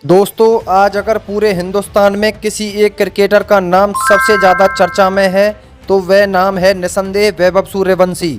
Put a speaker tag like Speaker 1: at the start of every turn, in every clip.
Speaker 1: दोस्तों, आज अगर पूरे हिंदुस्तान में किसी एक क्रिकेटर का नाम सबसे ज़्यादा चर्चा में है तो वह नाम है निस्संदेह वैभव सूर्यवंशी।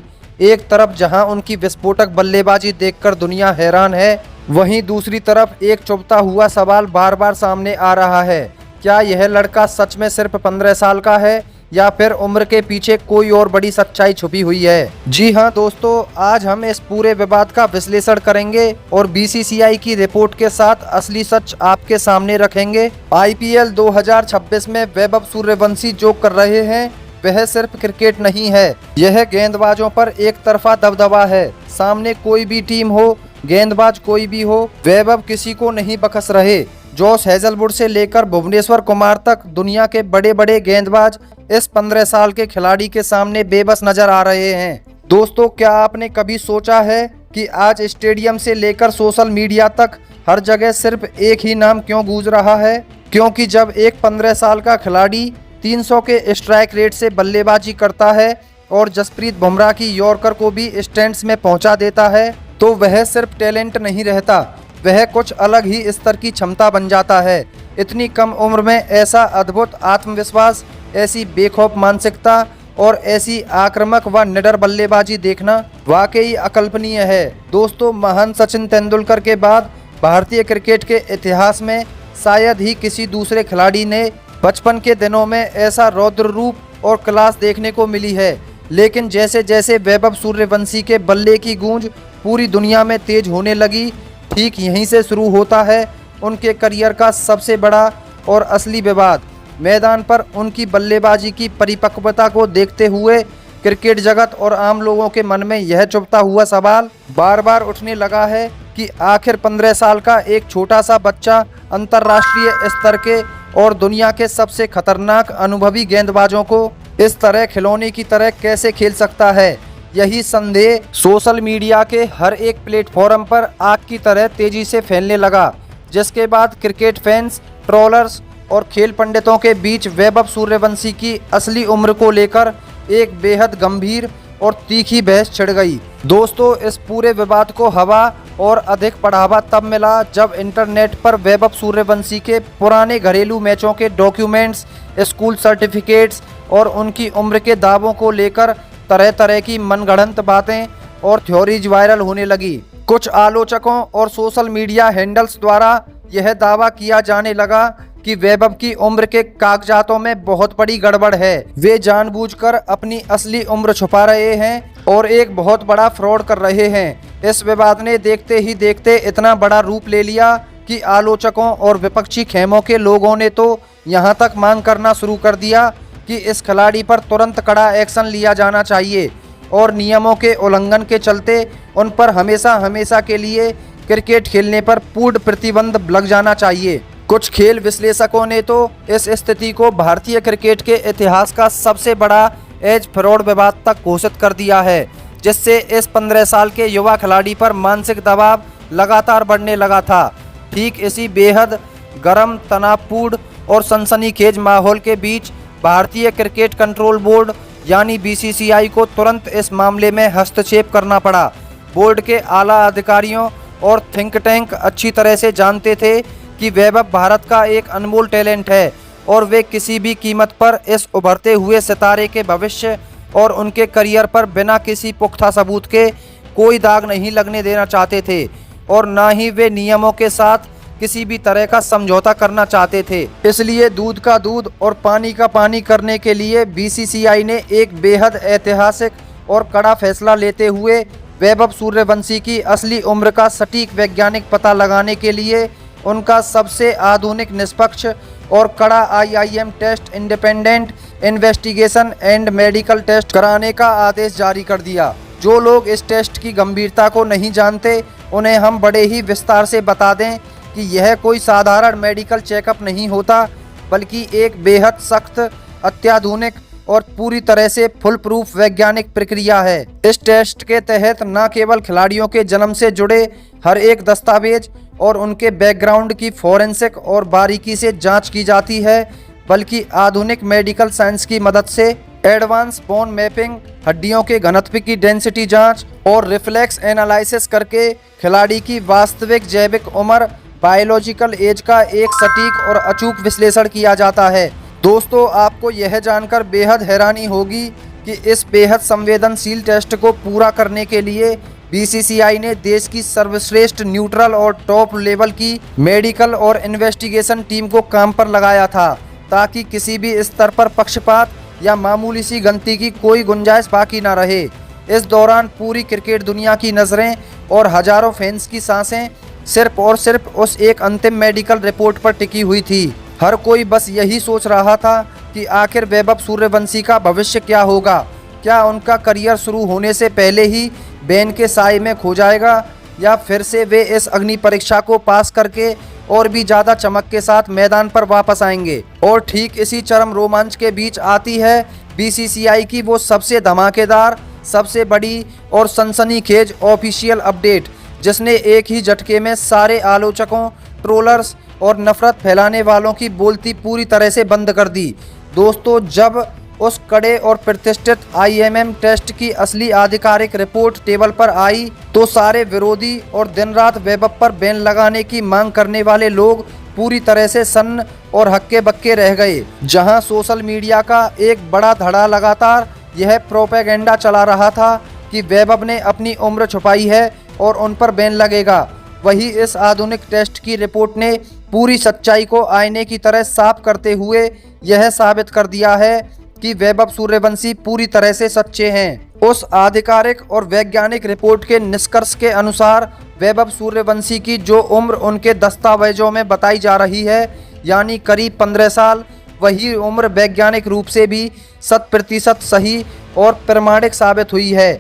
Speaker 1: एक तरफ जहां उनकी विस्फोटक बल्लेबाजी देखकर दुनिया हैरान है, वहीं दूसरी तरफ एक चुभता हुआ सवाल बार बार सामने आ रहा है। क्या यह लड़का सच में सिर्फ 15 साल का है या फिर उम्र के पीछे कोई और बड़ी सच्चाई छुपी हुई है? जी हां दोस्तों, आज हम इस पूरे विवाद का विश्लेषण करेंगे और बीसीसीआई की रिपोर्ट के साथ असली सच आपके सामने रखेंगे। आईपीएल 2026 में वैभव सूर्यवंशी जो कर रहे हैं वह सिर्फ क्रिकेट नहीं है, यह गेंदबाजों पर एक तरफा दबदबा है। सामने कोई भी टीम हो, गेंदबाज कोई भी हो, वैभव किसी को नहीं बख्श रहे। जॉस हेजलवुड से लेकर भुवनेश्वर कुमार तक दुनिया के बड़े बड़े गेंदबाज इस 15 साल के खिलाड़ी के सामने बेबस नजर आ रहे हैं। दोस्तों, क्या आपने कभी सोचा है कि आज स्टेडियम से लेकर सोशल मीडिया तक हर जगह सिर्फ एक ही नाम क्यों गूंज रहा है? क्योंकि जब एक 15 साल का खिलाड़ी 300 के स्ट्राइक रेट से बल्लेबाजी करता है और जसप्रीत बुमराह की यॉर्कर को भी स्टैंड्स में पहुंचा देता है, तो वह सिर्फ टैलेंट नहीं रहता, वह कुछ अलग ही स्तर की क्षमता बन जाता है। इतनी कम उम्र में ऐसा अद्भुत आत्मविश्वास, ऐसी बेखौफ मानसिकता और ऐसी आक्रामक व निडर बल्लेबाजी देखना वाकई अकल्पनीय है। दोस्तों, महान सचिन तेंदुलकर के बाद भारतीय क्रिकेट के इतिहास में शायद ही किसी दूसरे खिलाड़ी ने बचपन के दिनों में ऐसा रौद्र रूप और क्लास देखने को मिली है। लेकिन जैसे जैसे वैभव सूर्यवंशी के बल्ले की गूंज पूरी दुनिया में तेज होने लगी, ठीक यहीं से शुरू होता है उनके करियर का सबसे बड़ा और असली विवाद। मैदान पर उनकी बल्लेबाजी की परिपक्वता को देखते हुए क्रिकेट जगत और आम लोगों के मन में यह चुभता हुआ सवाल बार बार उठने लगा है कि आखिर 15 साल का एक छोटा सा बच्चा अंतर्राष्ट्रीय स्तर के और दुनिया के सबसे खतरनाक अनुभवी गेंदबाजों को इस तरह खिलौने की तरह कैसे खेल सकता है? यही संदेह सोशल मीडिया के हर एक प्लेटफॉर्म पर आग की तरह तेजी से फैलने लगा, जिसके बाद क्रिकेट फैंस, ट्रोलर्स और खेल पंडितों के बीच वैभव सूर्यवंशी की असली उम्र को लेकर एक बेहद गंभीर और तीखी बहस छिड़ गई। दोस्तों, इस पूरे विवाद को हवा और अधिक बढ़ावा तब मिला जब इंटरनेट पर वैभव सूर्यवंशी के पुराने घरेलू मैचों के डॉक्यूमेंट्स, स्कूल सर्टिफिकेट्स और उनकी उम्र के दावों को लेकर तरह तरह की मनगढ़ंत बातें और थ्योरीज वायरल होने लगी। कुछ आलोचकों और सोशल मीडिया हैंडल्स द्वारा यह दावा किया जाने लगा कि वैभव की उम्र के कागजातों में बहुत बड़ी गड़बड़ है, वे जानबूझकर अपनी असली उम्र छुपा रहे हैं और एक बहुत बड़ा फ्रॉड कर रहे हैं। इस विवाद ने देखते ही देखते इतना बड़ा रूप ले लिया कि आलोचकों और विपक्षी खेमों के लोगों ने तो यहाँ तक मांग करना शुरू कर दिया कि इस खिलाड़ी पर तुरंत कड़ा एक्शन लिया जाना चाहिए और नियमों के उल्लंघन के चलते उन पर हमेशा हमेशा के लिए क्रिकेट खेलने पर पूर्ण प्रतिबंध लग जाना चाहिए। कुछ खेल विश्लेषकों ने तो इस स्थिति को भारतीय क्रिकेट के इतिहास का सबसे बड़ा एज फ्रॉड विवाद तक घोषित कर दिया है, जिससे इस 15 साल के युवा खिलाड़ी पर मानसिक दबाव लगातार बढ़ने लगा था। ठीक इसी बेहद गर्म, तनावपूर्ण और सनसनीखेज माहौल के बीच भारतीय क्रिकेट कंट्रोल बोर्ड यानी बीसीसीआई को तुरंत इस मामले में हस्तक्षेप करना पड़ा। बोर्ड के आला अधिकारियों और थिंक टैंक अच्छी तरह से जानते थे कि वैभव भारत का एक अनमोल टैलेंट है और वे किसी भी कीमत पर इस उभरते हुए सितारे के भविष्य और उनके करियर पर बिना किसी पुख्ता सबूत के कोई दाग नहीं लगने देना चाहते थे और ना ही वे नियमों के साथ किसी भी तरह का समझौता करना चाहते थे। इसलिए दूध का दूध और पानी का पानी करने के लिए बीसीसीआई ने एक बेहद ऐतिहासिक और कड़ा फैसला लेते हुए वैभव सूर्यवंशी की असली उम्र का सटीक वैज्ञानिक पता लगाने के लिए उनका सबसे आधुनिक, निष्पक्ष और कड़ा IIM test, independent investigation and medical test कराने का आदेश जारी कर दिया। जो लोग इस टेस्ट की गंभीरता को नहीं जानते, उन्हें हम बड़े ही विस्तार से बता दें कि यह कोई साधारण मेडिकल चेकअप नहीं होता, बल्कि एक बेहद सख्त, अत्याधुनिक और पूरी तरह से फुल प्रूफ वैज्ञानिक प्रक्रिया है। इस टेस्ट के तहत न केवल खिलाड़ियों के जन्म से जुड़े हर एक दस्तावेज और उनके बैकग्राउंड की फोरेंसिक और बारीकी से जांच की जाती है, बल्कि आधुनिक मेडिकल साइंस की मदद से एडवांस बोन मैपिंग, हड्डियों के घनत्व की डेंसिटी जांच और रिफ्लेक्स एनालिसिस करके खिलाड़ी की वास्तविक जैविक उम्र बायोलॉजिकल एज का एक सटीक और अचूक विश्लेषण किया जाता है। दोस्तों, आपको यह जानकर बेहद हैरानी होगी कि इस बेहद संवेदनशील टेस्ट को पूरा करने के लिए बीसीसीआई ने देश की सर्वश्रेष्ठ न्यूट्रल और टॉप लेवल की मेडिकल और इन्वेस्टिगेशन टीम को काम पर लगाया था, ताकि किसी भी स्तर पर पक्षपात या मामूली सी गलती की कोई गुंजाइश बाकी न रहे। इस दौरान पूरी क्रिकेट दुनिया की नज़रें और हजारों फैंस की सांसें सिर्फ और सिर्फ उस एक अंतिम मेडिकल रिपोर्ट पर टिकी हुई थी। हर कोई बस यही सोच रहा था कि आखिर वैभव सूर्यवंशी का भविष्य क्या होगा। क्या उनका करियर शुरू होने से पहले ही बैन के साए में खो जाएगा, या फिर से वे इस अग्नि परीक्षा को पास करके और भी ज़्यादा चमक के साथ मैदान पर वापस आएंगे। और ठीक इसी चरम रोमांच के बीच आती है बीसीसीआई की वो सबसे धमाकेदार, सबसे बड़ी और सनसनीखेज ऑफिशियल अपडेट, जिसने एक ही झटके में सारे आलोचकों, ट्रोलर्स और नफरत फैलाने वालों की बोलती पूरी तरह से बंद कर दी। दोस्तों, जब उस कड़े और प्रतिष्ठित आईएमएम टेस्ट की असली आधिकारिक रिपोर्ट टेबल पर आई, तो सारे विरोधी और दिन रात वैभव पर बैन लगाने की मांग करने वाले लोग पूरी तरह से सन्न और हक्के बक्के रह गए। जहां सोशल मीडिया का एक बड़ा धड़ा लगातार यह प्रोपेगेंडा चला रहा था कि वैभव ने अपनी उम्र छुपाई है और उन पर बैन लगेगा, वही इस आधुनिक टेस्ट की रिपोर्ट ने पूरी सच्चाई को आईने की तरह साफ करते हुए यह साबित कर दिया है कि वैभव सूर्यवंशी पूरी तरह से सच्चे हैं। उस आधिकारिक और वैज्ञानिक रिपोर्ट के निष्कर्ष के अनुसार वैभव सूर्यवंशी की जो उम्र उनके दस्तावेजों में बताई जा रही है, यानी करीब 15 साल, वही उम्र वैज्ञानिक रूप से भी 100% सही और प्रमाणिक साबित हुई है।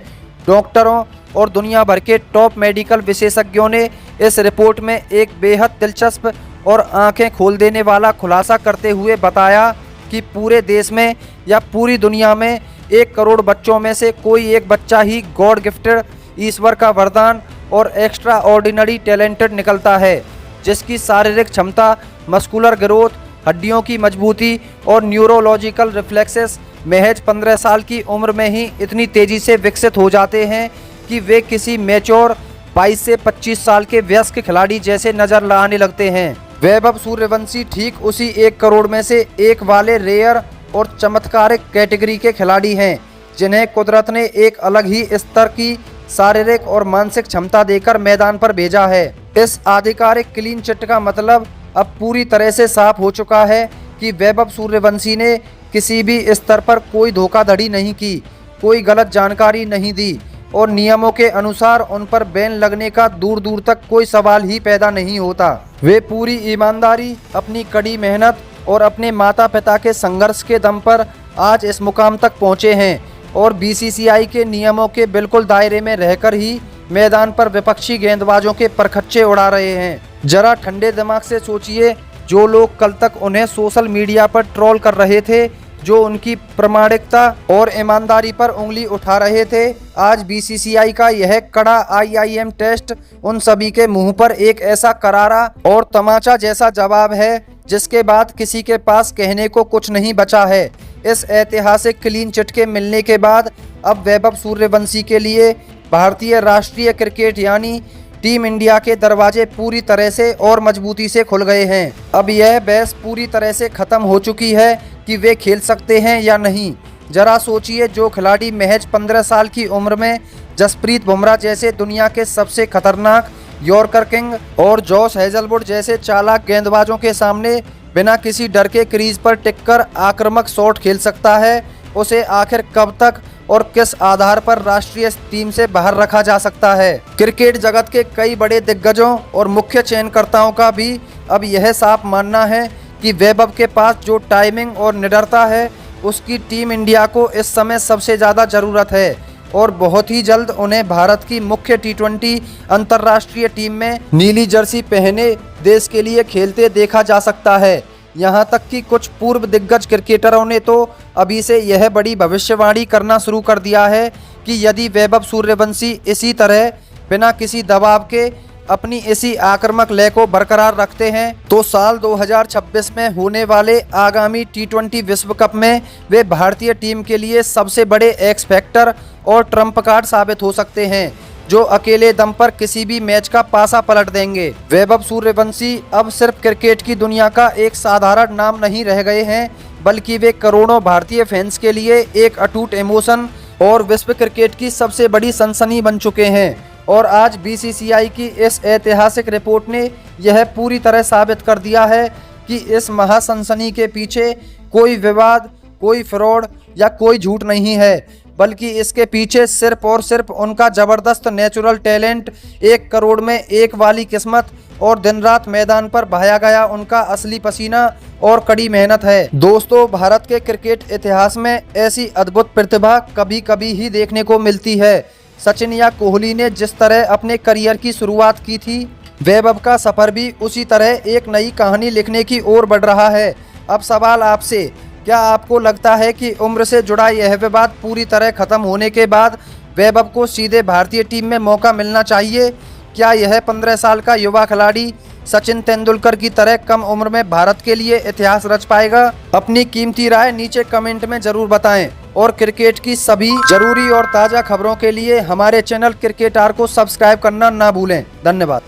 Speaker 1: डॉक्टरों और दुनिया भर के टॉप मेडिकल विशेषज्ञों ने इस रिपोर्ट में एक बेहद दिलचस्प और आंखें खोल देने वाला खुलासा करते हुए बताया कि पूरे देश में या पूरी दुनिया में 1 करोड़ बच्चों में से कोई एक बच्चा ही गॉड गिफ्टेड, ईश्वर का वरदान और एक्स्ट्रा ऑर्डिनरी टैलेंटेड निकलता है, जिसकी शारीरिक क्षमता, मस्कुलर ग्रोथ, हड्डियों की मजबूती और न्यूरोलॉजिकल रिफ्लेक्सेस महज 15 साल की उम्र में ही इतनी तेज़ी से विकसित हो जाते हैं कि वे किसी मैच्योर 22 से 25 साल के वयस्क खिलाड़ी जैसे नजर आने लगते हैं। वैभव सूर्यवंशी ठीक उसी 1 करोड़ में से एक वाले रेयर और चमत्कारिक कैटेगरी के खिलाड़ी हैं, जिन्हें कुदरत ने एक अलग ही स्तर की शारीरिक और मानसिक क्षमता देकर मैदान पर भेजा है। इस आधिकारिक क्लीन चिट का मतलब अब पूरी तरह से साफ हो चुका है कि वैभव सूर्यवंशी ने किसी भी स्तर पर कोई धोखाधड़ी नहीं की, कोई गलत जानकारी नहीं दी और नियमों के अनुसार उन पर बैन लगने का दूर दूर तक कोई सवाल ही पैदा नहीं होता। वे पूरी ईमानदारी, अपनी कड़ी मेहनत और अपने माता पिता के संघर्ष के दम पर आज इस मुकाम तक पहुंचे हैं और बीसीसीआई के नियमों के बिल्कुल दायरे में रहकर ही मैदान पर विपक्षी गेंदबाजों के परखच्चे उड़ा रहे हैं। जरा ठंडे दिमाग से सोचिए, जो लोग कल तक उन्हें सोशल मीडिया पर ट्रोल कर रहे थे, जो उनकी प्रामाणिकता और ईमानदारी पर उंगली उठा रहे थे, आज बीसीसीआई का यह कड़ा आईआईएम टेस्ट उन सभी के मुंह पर एक ऐसा करारा और तमाचा जैसा जवाब है जिसके बाद किसी के पास कहने को कुछ नहीं बचा है। इस ऐतिहासिक क्लीन चिट के मिलने के बाद अब वैभव सूर्यवंशी के लिए भारतीय राष्ट्रीय क्रिकेट यानी टीम इंडिया के दरवाजे पूरी तरह से और मजबूती से खुल गए हैं। अब यह बहस पूरी तरह से खत्म हो चुकी है कि वे खेल सकते हैं या नहीं। जरा सोचिए, जो खिलाड़ी महज 15 साल की उम्र में जसप्रीत बुमराह जैसे दुनिया के सबसे खतरनाक यॉर्कर किंग और जॉस हेजलवुड जैसे चालाक गेंदबाजों के सामने बिना किसी डर के क्रीज पर टिककर आक्रामक शॉट खेल सकता है, उसे आखिर कब तक और किस आधार पर राष्ट्रीय टीम से बाहर रखा जा सकता है। क्रिकेट जगत के कई बड़े दिग्गजों और मुख्य चयनकर्ताओं का भी अब यह साफ मानना है कि वैभव के पास जो टाइमिंग और निडरता है, उसकी टीम इंडिया को इस समय सबसे ज़्यादा ज़रूरत है और बहुत ही जल्द उन्हें भारत की मुख्य T20 अंतर्राष्ट्रीय टीम में नीली जर्सी पहने देश के लिए खेलते देखा जा सकता है। यहाँ तक कि कुछ पूर्व दिग्गज क्रिकेटरों ने तो अभी से यह बड़ी भविष्यवाणी करना शुरू कर दिया है कि यदि वैभव सूर्यवंशी इसी तरह बिना किसी दबाव के अपनी इसी आक्रामक लय को बरकरार रखते हैं तो साल 2026 में होने वाले आगामी T20 विश्व कप में वे भारतीय टीम के लिए सबसे बड़े एक्स फैक्टर और ट्रम्प कार्ड साबित हो सकते हैं। जो अकेले दम पर किसी भी मैच का पासा पलट देंगे। वैभव सूर्यवंशी अब सिर्फ क्रिकेट की दुनिया का एक साधारण नाम नहीं रह गए हैं, बल्कि वे करोड़ों भारतीय फैंस के लिए एक अटूट इमोशन और विश्व क्रिकेट की सबसे बड़ी सनसनी बन चुके हैं। और आज बीसीसीआई की इस ऐतिहासिक रिपोर्ट ने यह पूरी तरह साबित कर दिया है कि इस महासनसनी के पीछे कोई विवाद, कोई फ्रॉड या कोई झूठ नहीं है, बल्कि इसके पीछे सिर्फ और सिर्फ उनका जबरदस्त नेचुरल टैलेंट, 1 करोड़ में एक वाली किस्मत और दिन रात मैदान पर बहाया गया उनका असली पसीना और कड़ी मेहनत है। दोस्तों, भारत के क्रिकेट इतिहास में ऐसी अद्भुत प्रतिभा कभी कभी ही देखने को मिलती है। सचिन या कोहली ने जिस तरह अपने करियर की शुरुआत की थी, वैभव का सफर भी उसी तरह एक नई कहानी लिखने की ओर बढ़ रहा है। अब सवाल आपसे, क्या आपको लगता है कि उम्र से जुड़ा यह विवाद पूरी तरह खत्म होने के बाद वैभव को सीधे भारतीय टीम में मौका मिलना चाहिए? क्या यह 15 साल का युवा खिलाड़ी सचिन तेंदुलकर की तरह कम उम्र में भारत के लिए इतिहास रच पाएगा? अपनी कीमती राय नीचे कमेंट में जरूर बताएं और क्रिकेट की सभी जरूरी और ताज़ा खबरों के लिए हमारे चैनल क्रिकेट आर को सब्सक्राइब करना ना भूलें। धन्यवाद।